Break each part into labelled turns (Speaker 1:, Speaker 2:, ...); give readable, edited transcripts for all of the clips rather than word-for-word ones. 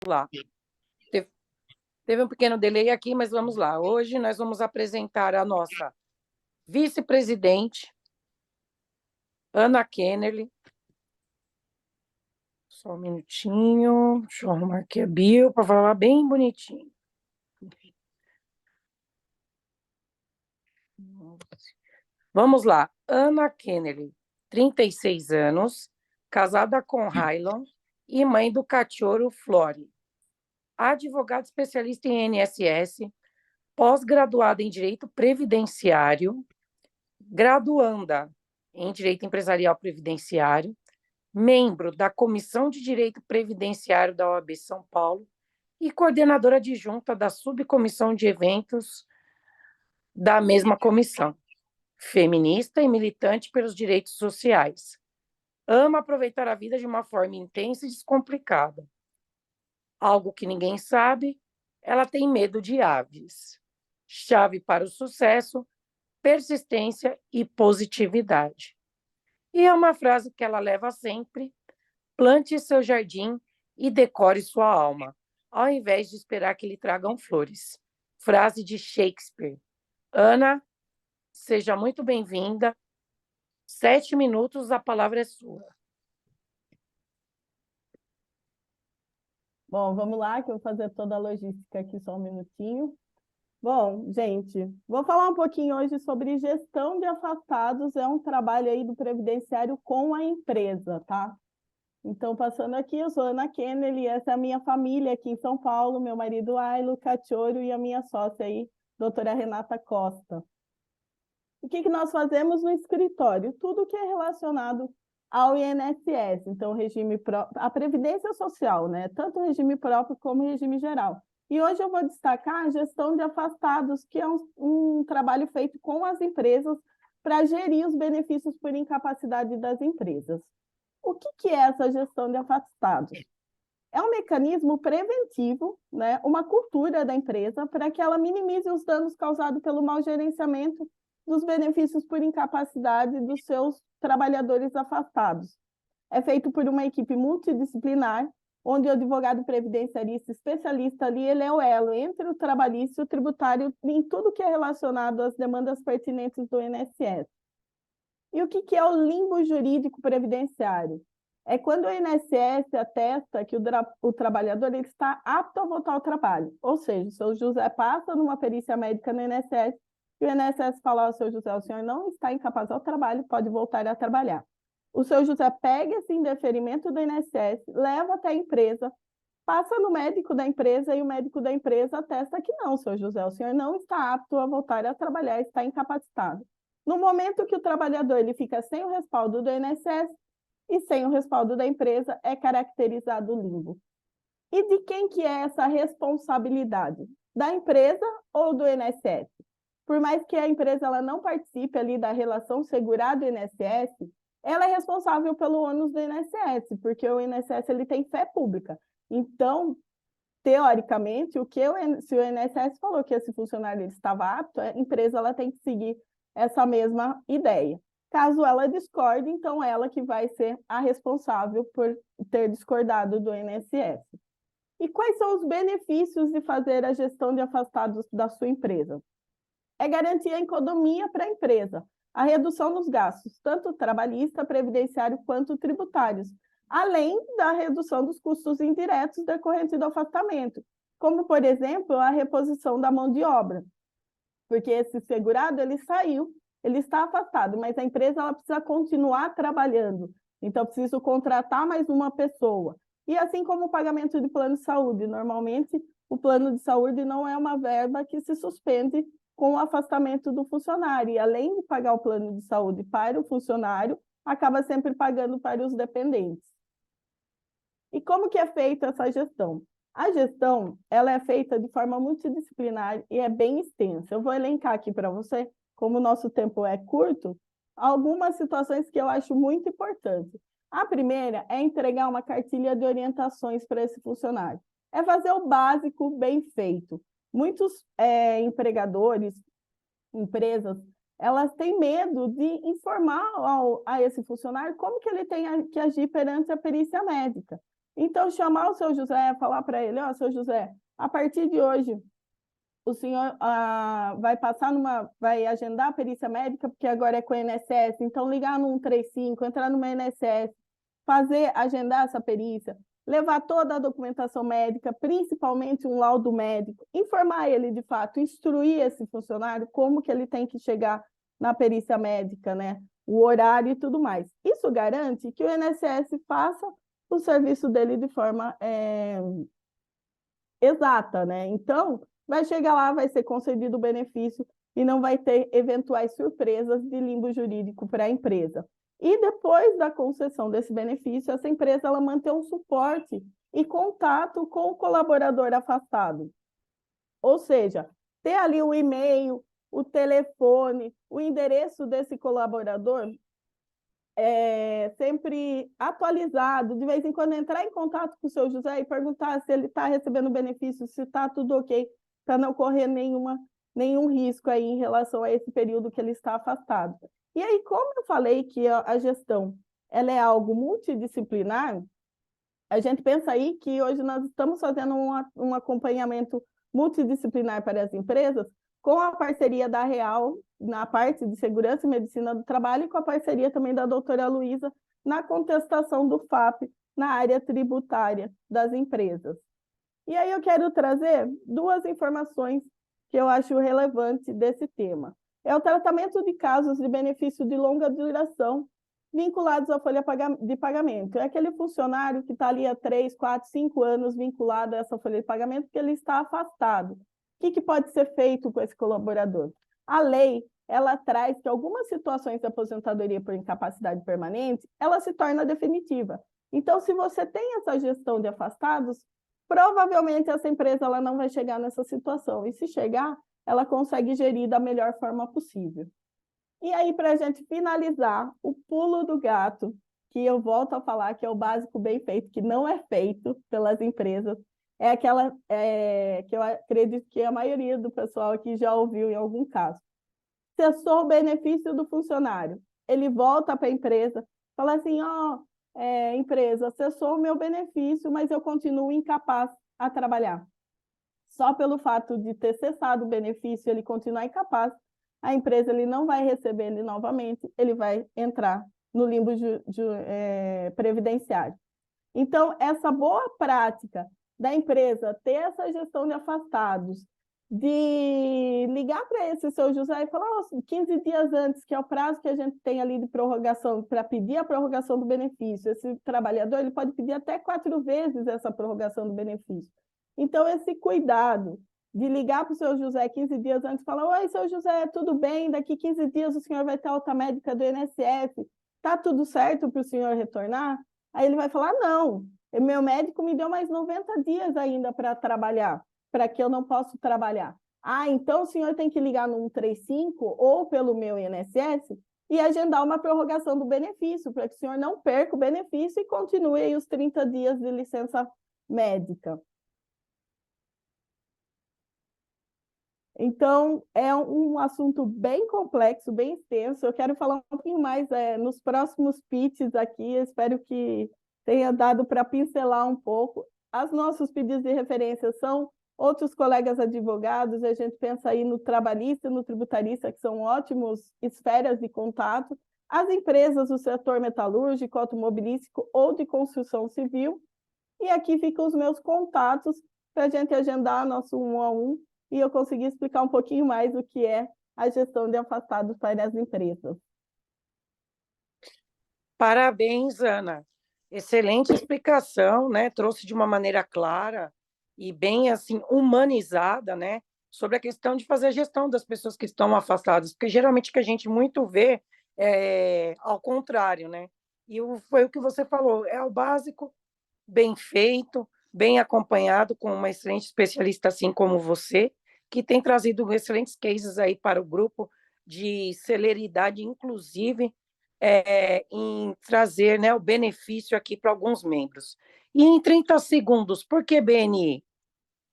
Speaker 1: lá. Teve um pequeno delay aqui, mas vamos lá. Hoje nós vamos apresentar a nossa vice-presidente, Ana Kennerly. Só um minutinho. Deixa eu arrumar aqui a bio para falar bem bonitinho. Vamos lá. Ana Kennerly, 36 anos, casada com Rylon e mãe do cachorro Flore. Advogada especialista em INSS, pós-graduada em Direito Previdenciário, graduanda em Direito Empresarial Previdenciário, membro da Comissão de Direito Previdenciário da OAB São Paulo e coordenadora adjunta da Subcomissão de Eventos da mesma comissão. Feminista e militante pelos direitos sociais. Ama aproveitar a vida de uma forma intensa e descomplicada. Algo que ninguém sabe, ela tem medo de aves. Chave para o sucesso, persistência e positividade. E é uma frase que ela leva sempre: plante seu jardim e decore sua alma, ao invés de esperar que lhe tragam flores. Frase de Shakespeare. Ana, seja muito bem-vinda. 7 minutos, a palavra é sua.
Speaker 2: Bom, vamos lá, que eu vou fazer toda a logística aqui só um minutinho. Bom, gente, vou falar um pouquinho hoje sobre gestão de afastados, é um trabalho aí do Previdenciário com a empresa, tá? Então, passando aqui, eu sou Ana Kennerly, essa é a minha família aqui em São Paulo, meu marido Ailo, cachorro e a minha sócia aí, doutora Renata Costa. O que nós fazemos no escritório? Tudo que é relacionado ao INSS, então a Previdência Social, né? Tanto o regime próprio como o regime geral. E hoje eu vou destacar a gestão de afastados, que é um trabalho feito com as empresas para gerir os benefícios por incapacidade das empresas. O que é essa gestão de afastados? É um mecanismo preventivo, né? Uma cultura da empresa para que ela minimize os danos causados pelo mau gerenciamento dos benefícios por incapacidade dos seus trabalhadores afastados. É feito por uma equipe multidisciplinar, onde o advogado previdenciarista especialista ali, ele é o elo entre o trabalhista e o tributário em tudo que é relacionado às demandas pertinentes do INSS. E o que é o limbo jurídico previdenciário? É quando o INSS atesta que o trabalhador ele está apto a voltar ao trabalho. Ou seja, o seu José passa numa perícia médica no INSS e o INSS fala ao seu José, o senhor não está incapaz ao trabalho, pode voltar a trabalhar. O seu José pega esse indeferimento do INSS, leva até a empresa, passa no médico da empresa e o médico da empresa atesta que não, seu José, o senhor não está apto a voltar a trabalhar, está incapacitado. No momento que o trabalhador ele fica sem o respaldo do INSS e sem o respaldo da empresa, é caracterizado o limbo. E de quem que é essa responsabilidade? Da empresa ou do INSS? Por mais que a empresa ela não participe ali da relação segurado-INSS, ela é responsável pelo ônus do INSS, porque o INSS ele tem fé pública. Então, teoricamente, se o INSS falou que esse funcionário ele estava apto, a empresa ela tem que seguir essa mesma ideia. Caso ela discorde, então ela que vai ser a responsável por ter discordado do INSS. E quais são os benefícios de fazer a gestão de afastados da sua empresa? É garantir a economia para a empresa, a redução dos gastos, tanto trabalhista, previdenciário quanto tributários, além da redução dos custos indiretos decorrentes do afastamento, como, por exemplo, a reposição da mão de obra, porque esse segurado ele saiu, ele está afastado, mas a empresa ela precisa continuar trabalhando, então preciso contratar mais uma pessoa. E assim como o pagamento de plano de saúde, normalmente o plano de saúde não é uma verba que se suspende com o afastamento do funcionário, e além de pagar o plano de saúde para o funcionário, acaba sempre pagando para os dependentes. E como que é feita essa gestão? A gestão ela é feita de forma multidisciplinar e é bem extensa. Eu vou elencar aqui para você, como o nosso tempo é curto, algumas situações que eu acho muito importantes. A primeira é entregar uma cartilha de orientações para esse funcionário. É fazer o básico bem feito. Muitos empregadores, empresas, elas têm medo de informar a esse funcionário como que ele tem que agir perante a perícia médica. Então, chamar o seu José, falar para ele, ó, seu José, a partir de hoje, o senhor vai agendar a perícia médica, porque agora é com o INSS, então ligar no 135, entrar no INSS, agendar essa perícia, levar toda a documentação médica, principalmente um laudo médico, informar ele de fato, instruir esse funcionário como que ele tem que chegar na perícia médica, né? O horário e tudo mais. Isso garante que o INSS faça o serviço dele de forma exata, né? Então, vai chegar lá, vai ser concedido o benefício e não vai ter eventuais surpresas de limbo jurídico para a empresa. E depois da concessão desse benefício, essa empresa ela mantém um suporte e contato com o colaborador afastado. Ou seja, ter ali o e-mail, o telefone, o endereço desse colaborador sempre atualizado, de vez em quando entrar em contato com o seu José e perguntar se ele está recebendo benefício, se está tudo ok, para não correr nenhum risco aí em relação a esse período que ele está afastado. E aí, como eu falei que a gestão ela é algo multidisciplinar, a gente pensa aí que hoje nós estamos fazendo um acompanhamento multidisciplinar para as empresas, com a parceria da Real na parte de segurança e medicina do trabalho e com a parceria também da doutora Luísa na contestação do FAP na área tributária das empresas. E aí eu quero trazer duas informações que eu acho relevante desse tema. É o tratamento de casos de benefício de longa duração vinculados à folha de pagamento. É aquele funcionário que está ali há 3, 4, 5 anos vinculado a essa folha de pagamento porque ele está afastado. O que pode ser feito com esse colaborador? A lei, ela traz que algumas situações de aposentadoria por incapacidade permanente, ela se torna definitiva. Então, se você tem essa gestão de afastados, provavelmente essa empresa ela não vai chegar nessa situação. E se chegar, ela consegue gerir da melhor forma possível. E aí, para a gente finalizar, o pulo do gato, que eu volto a falar que é o básico bem feito, que não é feito pelas empresas, é aquela que eu acredito que a maioria do pessoal aqui já ouviu em algum caso. Cessou o benefício do funcionário. Ele volta para a empresa, fala assim, empresa, cessou o meu benefício, mas eu continuo incapaz a trabalhar. Só pelo fato de ter cessado o benefício, ele continuar incapaz, a empresa ele não vai receber ele novamente, ele vai entrar no limbo previdenciário. Então, essa boa prática da empresa ter essa gestão de afastados, de ligar para esse seu José e falar 15 dias antes, que é o prazo que a gente tem ali de prorrogação, para pedir a prorrogação do benefício. Esse trabalhador ele pode pedir até 4 vezes essa prorrogação do benefício. Então, esse cuidado de ligar para o seu José 15 dias antes e falar, oi, seu José, tudo bem? Daqui 15 dias o senhor vai ter alta médica do INSS, está tudo certo para o senhor retornar? Aí ele vai falar, não, meu médico me deu mais 90 dias ainda para trabalhar, para que eu não possa trabalhar. Ah, então o senhor tem que ligar no 135 ou pelo meu INSS e agendar uma prorrogação do benefício, para que o senhor não perca o benefício e continue aí os 30 dias de licença médica. Então, é um assunto bem complexo, bem extenso. Eu quero falar um pouquinho mais nos próximos pitches aqui. Eu espero que tenha dado para pincelar um pouco. Os nossos pedidos de referência são outros colegas advogados. A gente pensa aí no trabalhista e no tributarista, que são ótimos esferas de contato. As empresas do setor metalúrgico, automobilístico ou de construção civil. E aqui ficam os meus contatos para a gente agendar nosso 1-a-1 e eu consegui explicar um pouquinho mais o que é a gestão de afastados para as empresas.
Speaker 1: Parabéns, Ana. Excelente explicação, né? Trouxe de uma maneira clara e bem assim humanizada, né? Sobre a questão de fazer a gestão das pessoas que estão afastadas, porque geralmente o que a gente muito vê é ao contrário, né? E foi o que você falou, é o básico, bem feito, bem acompanhado com uma excelente especialista assim como você, que tem trazido excelentes cases aí para o grupo de celeridade, inclusive em trazer, né, o benefício aqui para alguns membros. E em 30 segundos, por que BNI?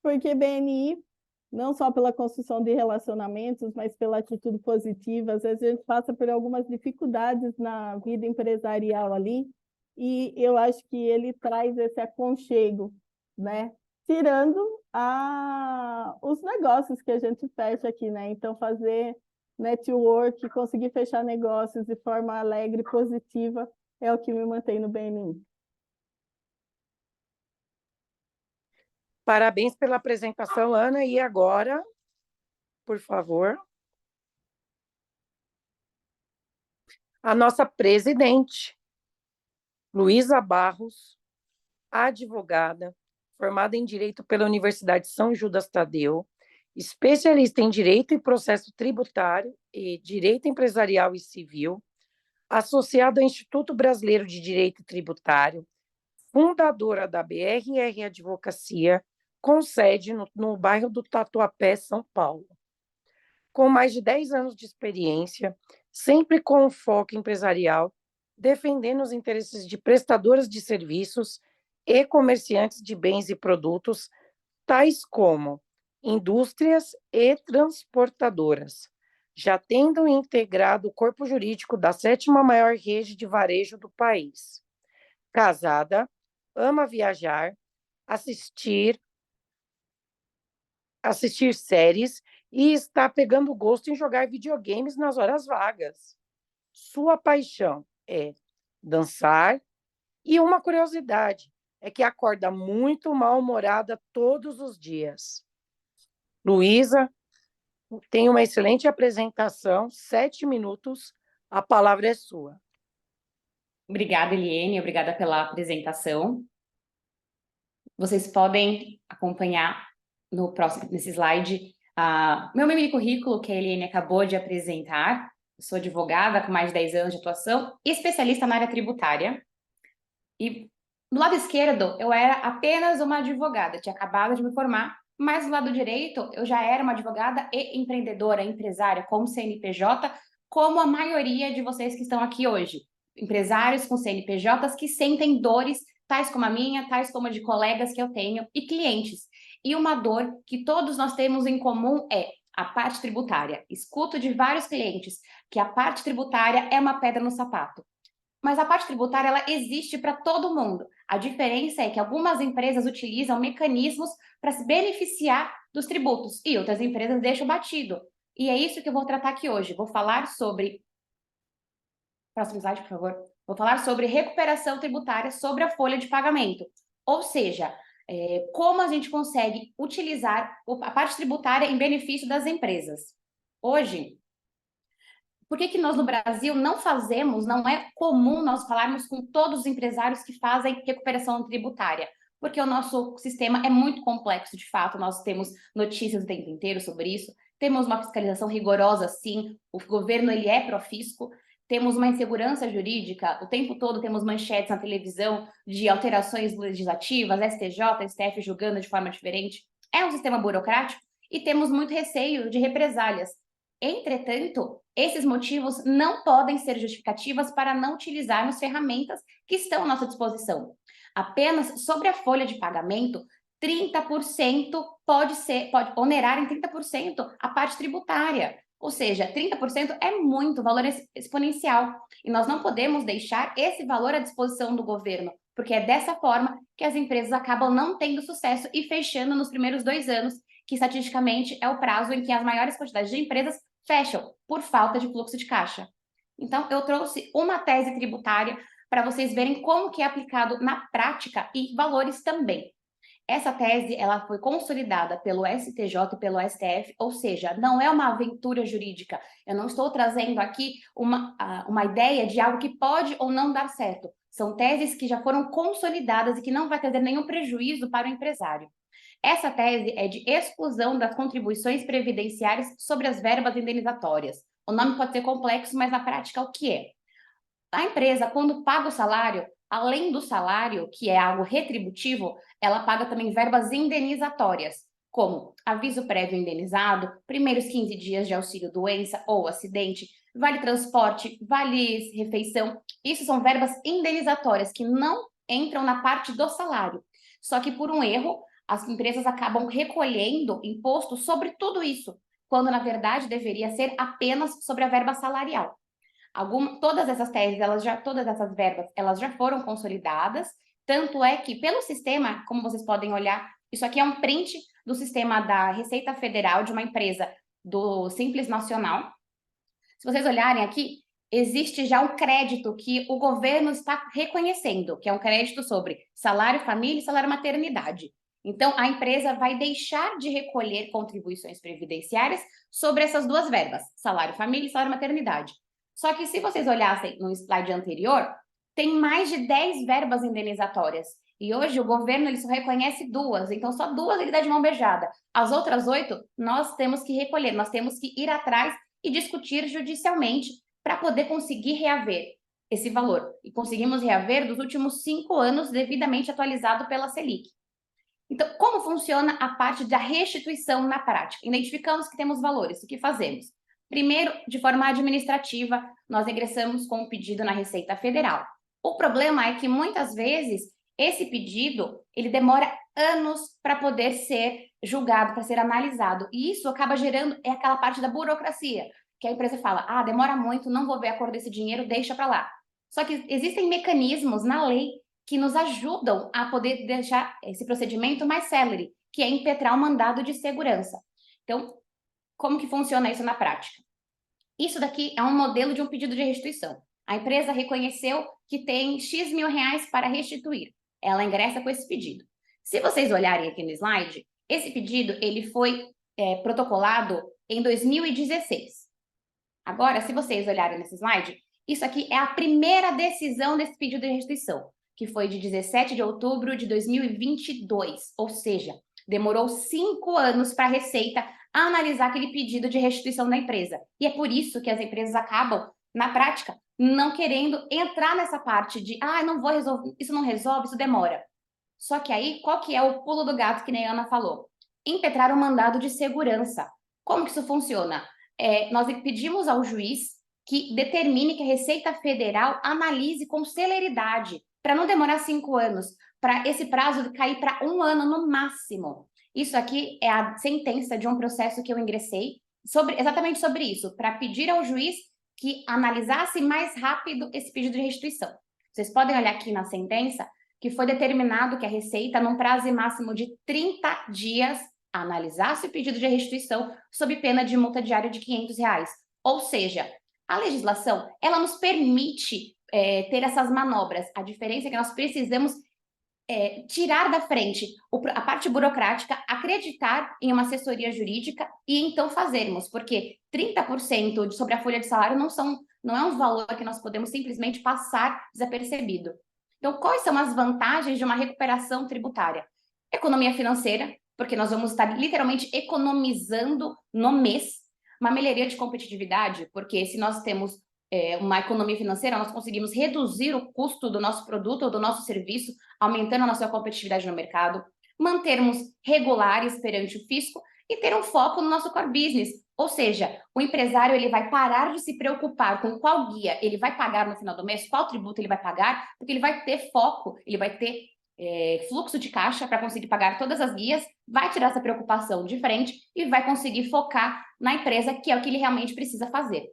Speaker 2: Porque BNI, não só pela construção de relacionamentos, mas pela atitude positiva, às vezes a gente passa por algumas dificuldades na vida empresarial ali, e eu acho que ele traz esse aconchego, né? Tirando os negócios que a gente fecha aqui, né? Então, fazer network, conseguir fechar negócios de forma alegre e positiva é o que me mantém no BNI.
Speaker 1: Parabéns pela apresentação, Ana. E agora, por favor, a nossa presidente, Luísa Barros, advogada, formada em Direito pela Universidade São Judas Tadeu, especialista em Direito e Processo Tributário e Direito Empresarial e Civil, associada ao Instituto Brasileiro de Direito Tributário, fundadora da BRR Advocacia, com sede no bairro do Tatuapé, São Paulo. Com mais de 10 anos de experiência, sempre com foco empresarial, defendendo os interesses de prestadoras de serviços e comerciantes de bens e produtos, tais como indústrias e transportadoras, já tendo integrado o corpo jurídico da 7ª maior rede de varejo do país. Casada, ama viajar, assistir séries e está pegando gosto em jogar videogames nas horas vagas. Sua paixão é dançar e uma curiosidade é que acorda muito mal-humorada todos os dias. Luísa, tem uma excelente apresentação, 7 minutos, a palavra é sua.
Speaker 3: Obrigada, Eliane, obrigada pela apresentação. Vocês podem acompanhar nesse slide meu mini currículo, que a Eliane acabou de apresentar. Eu sou advogada com mais de 10 anos de atuação e especialista na área tributária. E do lado esquerdo, eu era apenas uma advogada, tinha acabado de me formar, mas do lado direito, eu já era uma advogada e empreendedora, empresária, com CNPJ, como a maioria de vocês que estão aqui hoje. Empresários com CNPJs que sentem dores, tais como a minha, tais como a de colegas que eu tenho e clientes. E uma dor que todos nós temos em comum é a parte tributária. Escuto de vários clientes que a parte tributária é uma pedra no sapato. Mas a parte tributária, ela existe para todo mundo. A diferença é que algumas empresas utilizam mecanismos para se beneficiar dos tributos e outras empresas deixam batido. E é isso que eu vou tratar aqui hoje. Vou falar sobre... Próximo slide, por favor. Vou falar sobre recuperação tributária sobre a folha de pagamento. Ou seja, como a gente consegue utilizar a parte tributária em benefício das empresas. Hoje, por que nós no Brasil não fazemos, não é comum nós falarmos com todos os empresários que fazem recuperação tributária? Porque o nosso sistema é muito complexo, de fato, nós temos notícias o tempo inteiro sobre isso, temos uma fiscalização rigorosa, sim, o governo ele é profisco, temos uma insegurança jurídica, o tempo todo temos manchetes na televisão de alterações legislativas, STJ, STF julgando de forma diferente, é um sistema burocrático e temos muito receio de represálias. Entretanto, esses motivos não podem ser justificativas para não utilizarmos ferramentas que estão à nossa disposição. Apenas sobre a folha de pagamento, 30% pode onerar em 30% a parte tributária. Ou seja, 30% é muito, valor exponencial. E nós não podemos deixar esse valor à disposição do governo, porque é dessa forma que as empresas acabam não tendo sucesso e fechando nos primeiros 2 anos, que estatisticamente é o prazo em que as maiores quantidades de empresas fecham por falta de fluxo de caixa. Então, eu trouxe uma tese tributária para vocês verem como que é aplicado na prática e valores também. Essa tese ela foi consolidada pelo STJ e pelo STF, ou seja, não é uma aventura jurídica. Eu não estou trazendo aqui uma ideia de algo que pode ou não dar certo. São teses que já foram consolidadas e que não vai trazer nenhum prejuízo para o empresário. Essa tese é de exclusão das contribuições previdenciárias sobre as verbas indenizatórias. O nome pode ser complexo, mas na prática o que é? A empresa, quando paga o salário, além do salário, que é algo retributivo, ela paga também verbas indenizatórias, como aviso prévio indenizado, primeiros 15 dias de auxílio-doença ou acidente, vale transporte, vale refeição. Isso são verbas indenizatórias que não entram na parte do salário. Só que por um erro, as empresas acabam recolhendo imposto sobre tudo isso, quando na verdade deveria ser apenas sobre a verba salarial. Todas essas teses, todas essas verbas, elas já foram consolidadas, tanto é que pelo sistema, como vocês podem olhar, isso aqui é um print do sistema da Receita Federal de uma empresa do Simples Nacional. Se vocês olharem aqui, existe já um crédito que o governo está reconhecendo, que é um crédito sobre salário família e salário maternidade. Então, a empresa vai deixar de recolher contribuições previdenciárias sobre essas duas verbas, salário família e salário maternidade. Só que se vocês olhassem no slide anterior, tem mais de 10 verbas indenizatórias. E hoje o governo ele só reconhece duas, então só duas ele dá de mão beijada. As outras 8, nós temos que recolher, nós temos que ir atrás e discutir judicialmente para poder conseguir reaver esse valor. E conseguimos reaver dos últimos 5 anos, devidamente atualizado pela Selic. Então, como funciona a parte da restituição na prática? Identificamos que temos valores, o que fazemos? Primeiro, de forma administrativa, nós ingressamos com um pedido na Receita Federal. O problema é que, muitas vezes, esse pedido ele demora anos para poder ser julgado, para ser analisado. E isso acaba gerando aquela parte da burocracia, que a empresa fala, demora muito, não vou ver a cor desse dinheiro, deixa para lá. Só que existem mecanismos na lei que nos ajudam a poder deixar esse procedimento mais célere, que é impetrar um mandado de segurança. Então, como que funciona isso na prática? Isso daqui é um modelo de um pedido de restituição. A empresa reconheceu que tem X mil reais para restituir. Ela ingressa com esse pedido. Se vocês olharem aqui no slide, esse pedido ele foi protocolado em 2016. Agora, se vocês olharem nesse slide, isso aqui é a primeira decisão desse pedido de restituição, que foi de 17 de outubro de 2022, ou seja, demorou 5 anos para a Receita analisar aquele pedido de restituição da empresa. E é por isso que as empresas acabam, na prática, não querendo entrar nessa parte de não vou resolver, isso não resolve, isso demora. Só que aí, qual que é o pulo do gato que nem a Ana falou? Impetrar um mandado de segurança. Como que isso funciona? Nós pedimos ao juiz que determine que a Receita Federal analise com celeridade, para não demorar 5 anos, para esse prazo cair para 1 ano no máximo. Isso aqui é a sentença de um processo que eu ingressei, exatamente sobre isso, para pedir ao juiz que analisasse mais rápido esse pedido de restituição. Vocês podem olhar aqui na sentença que foi determinado que a Receita, num prazo máximo de 30 dias, analisasse o pedido de restituição sob pena de multa diária de R$500. Ou seja, a legislação, ela nos permite ter essas manobras. A diferença é que nós precisamos tirar da frente a parte burocrática, acreditar em uma assessoria jurídica e então fazermos, porque 30% sobre a folha de salário não é um valor que nós podemos simplesmente passar desapercebido. Então, quais são as vantagens de uma recuperação tributária? Economia financeira, porque nós vamos estar literalmente economizando no mês. Uma melhoria de competitividade, porque se nós temos uma economia financeira, nós conseguimos reduzir o custo do nosso produto ou do nosso serviço, aumentando a nossa competitividade no mercado, mantermos regulares perante o fisco e ter um foco no nosso core business. Ou seja, o empresário ele vai parar de se preocupar com qual guia ele vai pagar no final do mês, qual tributo ele vai pagar, porque ele vai ter foco, ele vai ter fluxo de caixa para conseguir pagar todas as guias, vai tirar essa preocupação de frente e vai conseguir focar na empresa, que é o que ele realmente precisa fazer.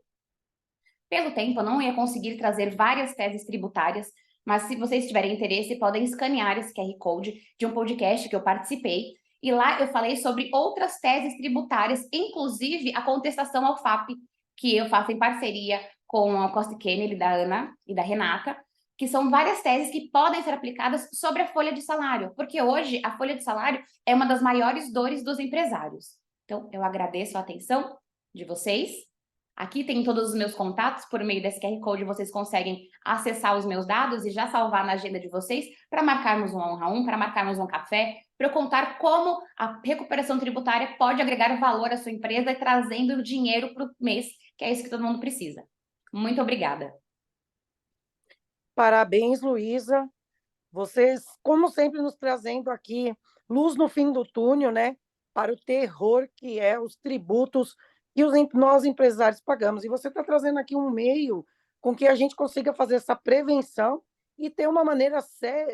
Speaker 3: Pelo tempo, eu não ia conseguir trazer várias teses tributárias, mas se vocês tiverem interesse, podem escanear esse QR Code de um podcast que eu participei, e lá eu falei sobre outras teses tributárias, inclusive a contestação ao FAP, que eu faço em parceria com a Costa Kennedy, da Ana e da Renata, que são várias teses que podem ser aplicadas sobre a folha de salário, porque hoje a folha de salário é uma das maiores dores dos empresários. Então, eu agradeço a atenção de vocês. Aqui tem todos os meus contatos, por meio desse QR Code vocês conseguem acessar os meus dados e já salvar na agenda de vocês para marcarmos um Honra 1, para marcarmos um café, para eu contar como a recuperação tributária pode agregar valor à sua empresa e trazendo dinheiro para o mês, que é isso que todo mundo precisa. Muito obrigada.
Speaker 1: Parabéns, Luísa. Vocês, como sempre, nos trazendo aqui luz no fim do túnel, né? Para o terror que é os tributos que nós empresários pagamos. E você está trazendo aqui um meio com que a gente consiga fazer essa prevenção e ter uma maneira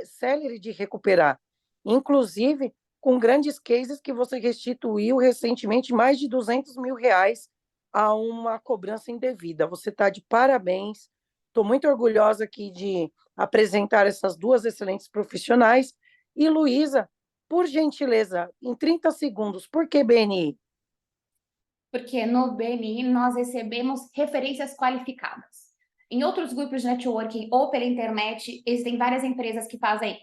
Speaker 1: célere de recuperar. Inclusive, com grandes cases que você restituiu recentemente mais de R$200 mil a uma cobrança indevida. Você está de parabéns. Estou muito orgulhosa aqui de apresentar essas duas excelentes profissionais. E, Luísa, por gentileza, em 30 segundos, por que BNI?
Speaker 3: Porque no BNI nós recebemos referências qualificadas. Em outros grupos de networking ou pela internet, existem várias empresas que fazem,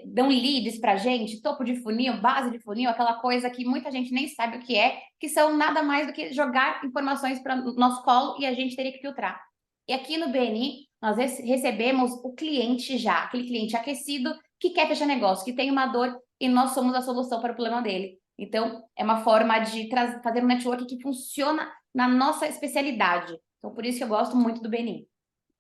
Speaker 3: dão leads para a gente, topo de funil, base de funil, aquela coisa que muita gente nem sabe o que são nada mais do que jogar informações para o nosso colo e a gente teria que filtrar. E aqui no BNI, nós recebemos o cliente já, aquele cliente aquecido que quer fechar negócio, que tem uma dor e nós somos a solução para o problema dele. Então, é uma forma de fazer um network que funciona na nossa especialidade. Então, por isso que eu gosto muito do BNI.